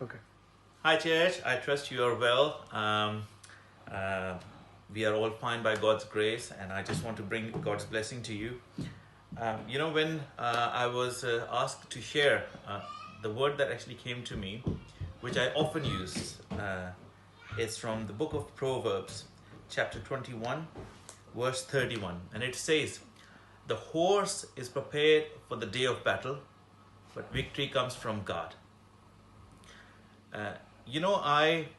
Okay. Hi, church. I trust you are well. Uh, we are all fine by God's grace, and I just want to bring God's blessing to you. When I was asked to share the word that actually came to me, which I often use, is from the book of Proverbs, chapter 21, verse 31. And it says, "The horse is prepared for the day of battle, but victory comes from God." Uh, I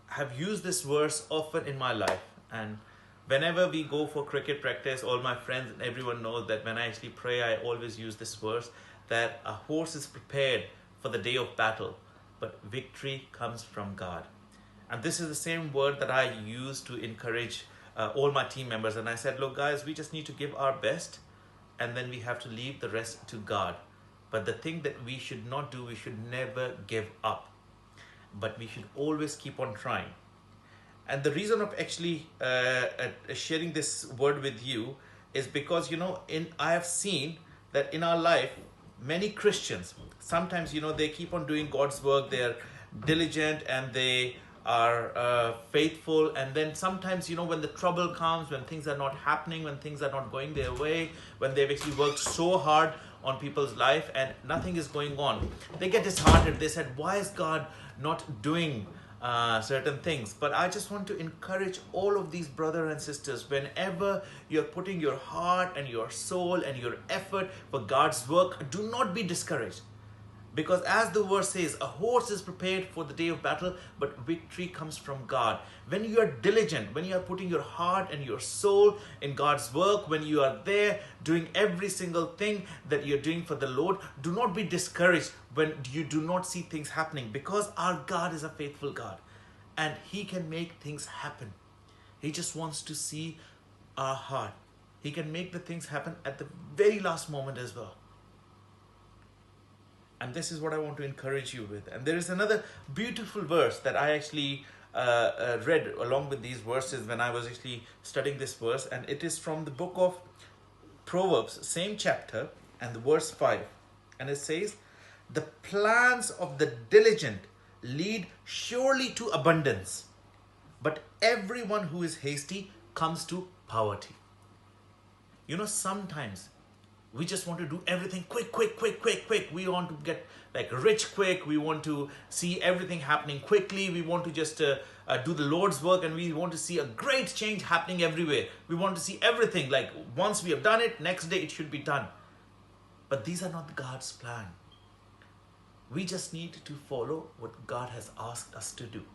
have used this verse often in my life, and whenever we go for cricket practice, all my friends and everyone knows that when I actually pray, I always use this verse, that a horse is prepared for the day of battle, but victory comes from God. And this is the same word that I use to encourage all my team members. And I said, look, guys, we just need to give our best, and then we have to leave the rest to God. But the thing that we should not do, we should never give up, but we should always keep on trying. And the reason of actually sharing this word with you is because, in I have seen that in our life, many Christians, sometimes, they keep on doing God's work, they're diligent and they are faithful. And then sometimes, when the trouble comes, when things are not happening, when things are not going their way, when they've actually worked so hard on people's life and nothing is going on, they get disheartened. They said, why is God not doing certain things? But I just want to encourage all of these brothers and sisters, whenever you're putting your heart and your soul and your effort for God's work, do not be discouraged. Because as the verse says, a horse is prepared for the day of battle, but victory comes from God. When you are diligent, when you are putting your heart and your soul in God's work, when you are there doing every single thing that you're doing for the Lord, do not be discouraged when you do not see things happening, because our God is a faithful God and He can make things happen. He just wants to see our heart. He can make the things happen at the very last moment as well. And this is what I want to encourage you with. And there is another beautiful verse that I actually read along with these verses when I was actually studying this verse. And it is from the book of Proverbs, same chapter, and the verse 5. And it says, "The plans of the diligent lead surely to abundance, but everyone who is hasty comes to poverty." Sometimes we just want to do everything quick. We want to get like rich quick. We want to see everything happening quickly. We want to just do the Lord's work, and we want to see a great change happening everywhere. We want to see everything like once we have done it, next day it should be done. But these are not God's plan. We just need to follow what God has asked us to do.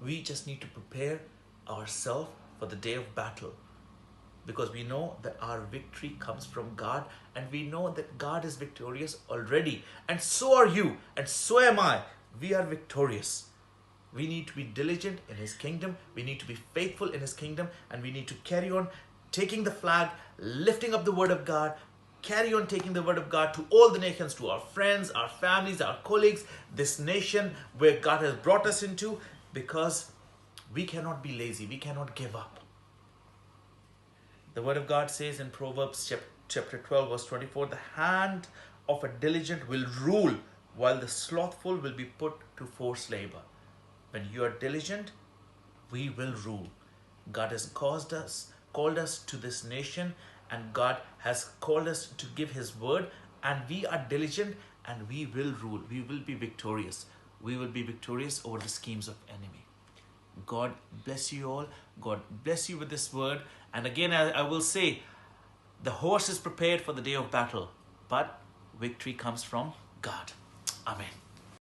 We just need to prepare ourselves for the day of battle, because we know that our victory comes from God, and we know that God is victorious already, and so are you, and so am I. We are victorious. We need to be diligent in His kingdom, we need to be faithful in His kingdom, and we need to carry on taking the flag, lifting up the word of God, carry on taking the word of God to all the nations, to our friends, our families, our colleagues, this nation where God has brought us into, because we cannot be lazy, we cannot give up. The word of God says in Proverbs chapter 12, verse 24, "The hand of a diligent will rule, while the slothful will be put to forced labor." When you are diligent, we will rule. God has called us to this nation, and God has called us to give His word, and we are diligent, and we will rule. We will be victorious. We will be victorious over the schemes of enemy. God bless you all. God bless you with this word. And again, I will say, the horse is prepared for the day of battle, but victory comes from God. Amen.